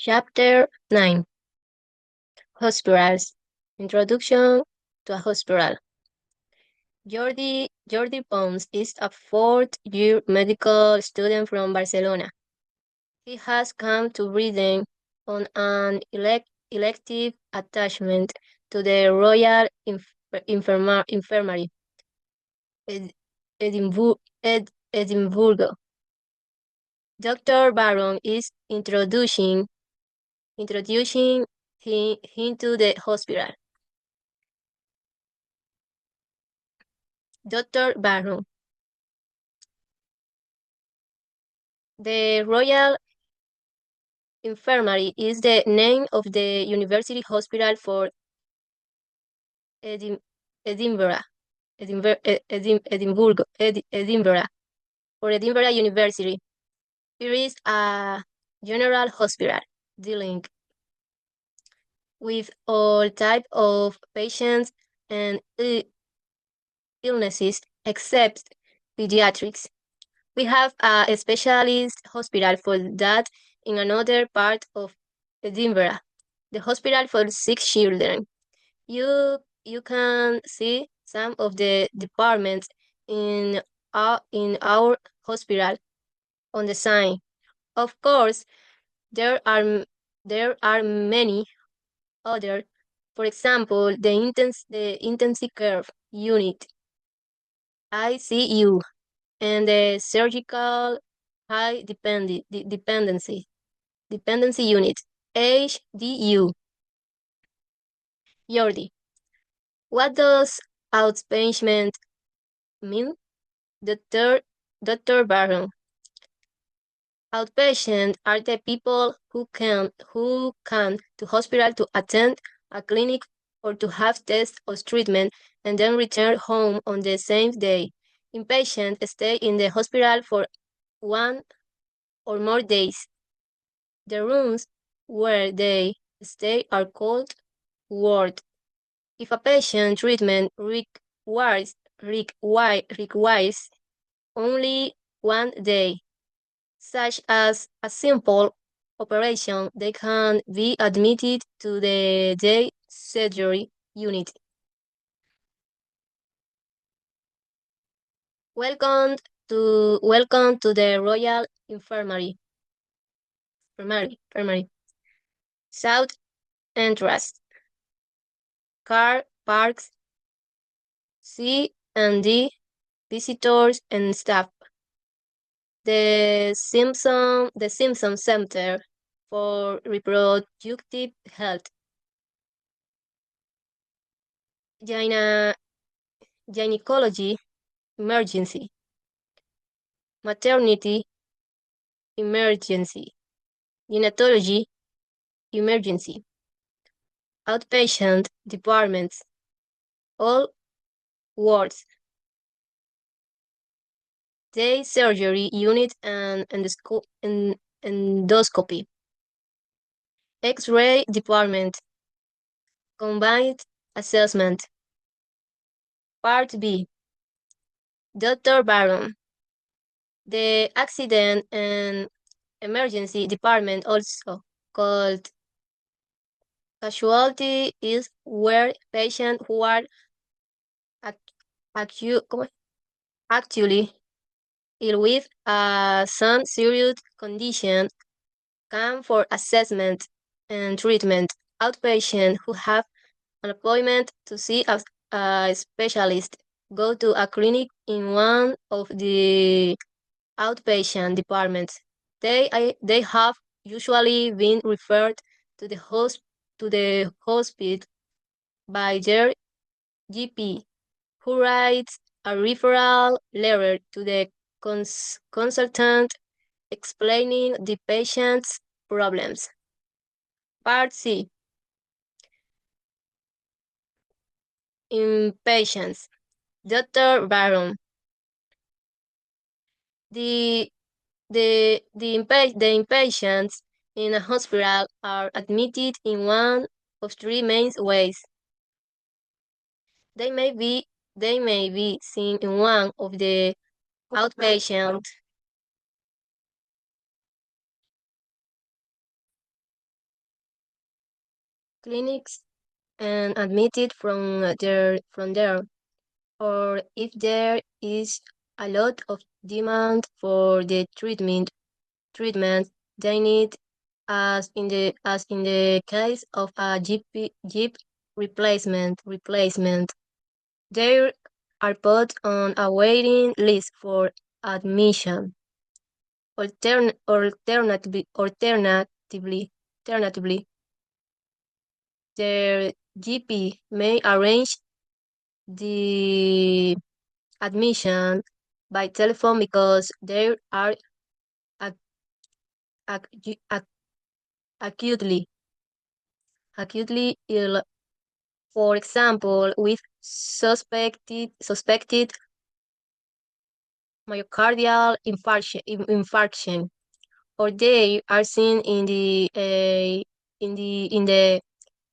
Chapter 9. Hospitals. Introduction to a hospital. Jordi Pons is a fourth-year medical student from Barcelona. He has come to Britain on an elective attachment to the Royal Infirmary, Ed- Edinburgh. Dr. Baron is introducing him to the hospital. Dr. Baron. The Royal Infirmary is the name of the University Hospital for Edim- Edinburgh, Edinburgh, for Edinburgh University. It is a general hospital dealing with all types of patients and illnesses except pediatrics. We have a specialist hospital for that in another part of Edinburgh, the hospital for sick children. You can see some of the departments in our hospital on the sign. Of course, there are many other. For example, the intensive care unit (ICU) and the surgical high dependency unit HDU. Jordi, what does outpatient mean? Dr. Dr. Baron. Outpatients are the people who come to hospital to attend a clinic or to have tests or treatment and then return home on the same day. Inpatients stay in the hospital for 1 or more days. The rooms where they stay are called ward. If a patient treatment requires only 1 day, such as a simple operation, they can be admitted to the day surgery unit. Welcome to the Royal Infirmary. South entrance. Car parks, C&D, visitors and staff. The Simpson Center for Reproductive Health. Gynecology emergency. Maternity emergency. Neonatology emergency. Outpatient departments. All wards. Day surgery unit and endoscopy. X-ray department. Combined assessment. Part B. Dr. Baron. The accident and emergency department, also called casualty, is where patients who are actually ill with some serious condition come for assessment and treatment. Outpatients who have an appointment to see a specialist go to a clinic in one of the outpatient departments. They have usually been referred to the hospital by their GP, who writes a referral letter to the consultant explaining the patient's problems. Part C. Inpatients. Dr. Baron. The inpatients in a hospital are admitted in one of three main ways. They may be seen in one of the outpatient clinics and admitted from there, or if there is a lot of demand for the treatment they need, as in the case of a Jeep replacement. They are put on a waiting list for admission. Alternatively, their GP may arrange the admission by telephone because they are ac- acutely ill. For example, with suspected myocardial infarction, or they are seen in the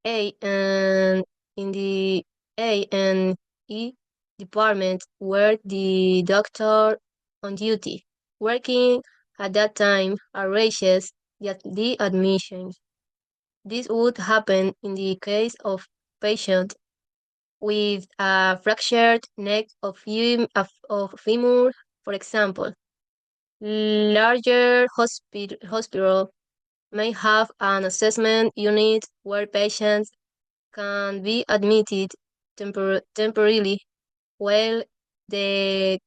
A and in the A&E department where the doctor on duty working at that time arranges the admission. This would happen in the case of patient with a fractured neck of femur, for example. Larger hospital may have an assessment unit where patients can be admitted temporarily while the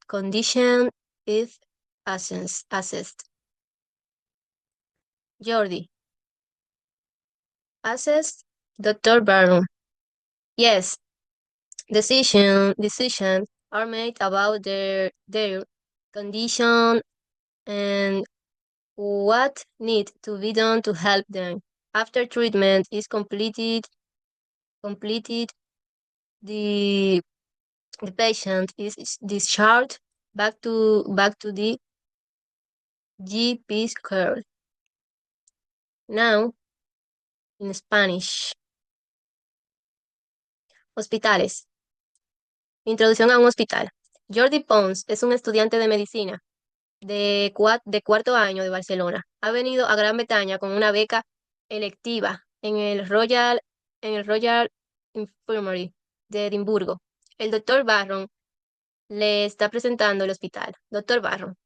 condition is assessed. Jordi, assessed Dr. Barron. Yes, decisions are made about their condition and what needs to be done to help them. After treatment is completed, the the patient is discharged back to the GP's care. Now, in Spanish. Hospitales. Introducción a un hospital. Jordi Pons es un estudiante de medicina de cuarto año de Barcelona. Ha venido a Gran Bretaña con una beca electiva en el Royal Infirmary de Edimburgo. El doctor Barron le está presentando el hospital. Doctor Barron.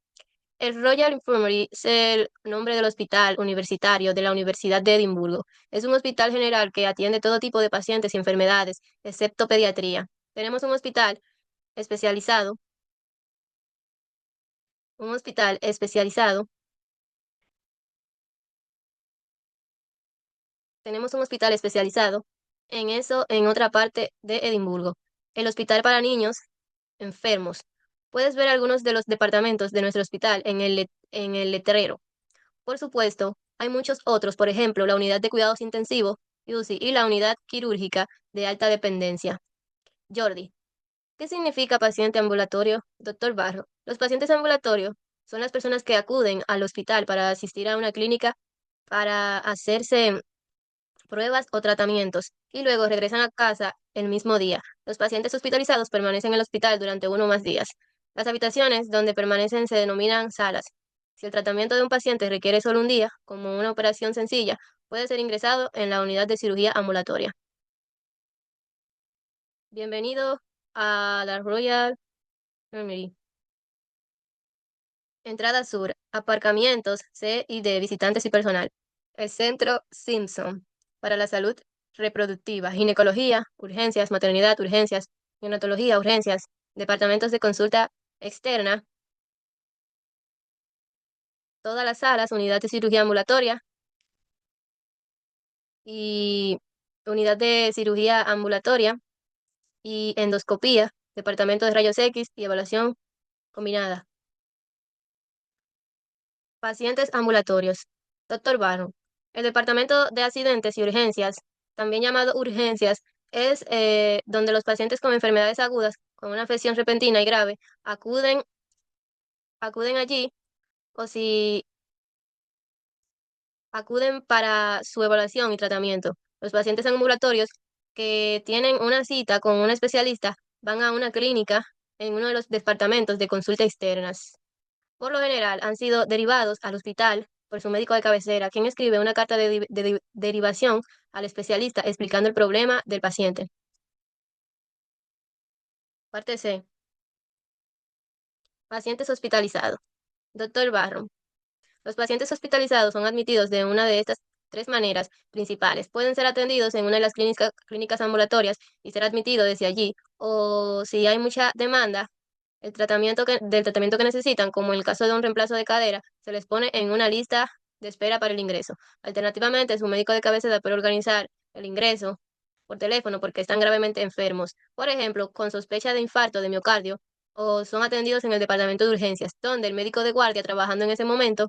El Royal Infirmary es el nombre del hospital universitario de la Universidad de Edimburgo. Es un hospital general que atiende todo tipo de pacientes y enfermedades, excepto pediatría. Tenemos especializado, un hospital especializado. Tenemos un hospital especializado en eso en otra parte de Edimburgo. El hospital para niños enfermos. Puedes ver algunos de los departamentos de nuestro hospital en el letrero. Por supuesto, hay muchos otros, por ejemplo, la unidad de cuidados intensivos, UCI, y la unidad quirúrgica de alta dependencia. Jordi, ¿qué significa paciente ambulatorio? Doctor Barro, los pacientes ambulatorios son las personas que acuden al hospital para asistir a una clínica para hacerse pruebas o tratamientos y luego regresan a casa el mismo día. Los pacientes hospitalizados permanecen en el hospital durante uno o más días. Las habitaciones donde permanecen se denominan salas. Si el tratamiento de un paciente requiere solo un día, como una operación sencilla, puede ser ingresado en la unidad de cirugía ambulatoria. Bienvenido a la Royal Infirmary. Entrada sur, aparcamientos C y D, visitantes y personal. El Centro Simpson para la salud reproductiva, ginecología, urgencias, maternidad, urgencias, neonatología, urgencias, departamentos de consulta externa, todas las salas, unidad de cirugía ambulatoria y unidad de cirugía ambulatoria y endoscopía, departamento de rayos X y evaluación combinada. Pacientes ambulatorios. Doctor Barro. El departamento de accidentes y urgencias, también llamado urgencias, es donde los pacientes con enfermedades agudas, con una afección repentina y grave, acuden allí o si acuden para su evaluación y tratamiento. Los pacientes ambulatorios que tienen una cita con un especialista van a una clínica en uno de los departamentos de consulta externas. Por lo general, han sido derivados al hospital por su médico de cabecera, quien escribe una carta de derivación al especialista explicando el problema del paciente. Parte C. Pacientes hospitalizados. Doctor Barron. Los pacientes hospitalizados son admitidos de una de estas tres maneras principales. Pueden ser atendidos en una de las clínicas ambulatorias y ser admitidos desde allí, o si hay mucha demanda, del tratamiento que necesitan, como en el caso de un reemplazo de cadera, se les pone en una lista de espera para el ingreso. Alternativamente, su médico de cabecera puede organizar el ingreso por teléfono porque están gravemente enfermos, por ejemplo, con sospecha de infarto de miocardio, o son atendidos en el departamento de urgencias, donde el médico de guardia trabajando en ese momento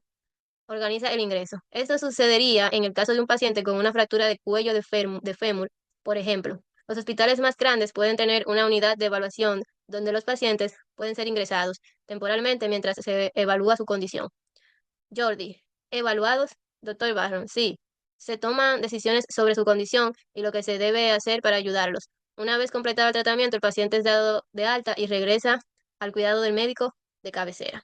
organiza el ingreso. Esto sucedería en el caso de un paciente con una fractura de cuello de fémur, por ejemplo. Los hospitales más grandes pueden tener una unidad de evaluación donde los pacientes pueden ser ingresados temporalmente mientras se evalúa su condición. Jordi, ¿evaluados? Doctor Barron, sí. Se toman decisiones sobre su condición y lo que se debe hacer para ayudarlos. Una vez completado el tratamiento, el paciente es dado de alta y regresa al cuidado del médico de cabecera.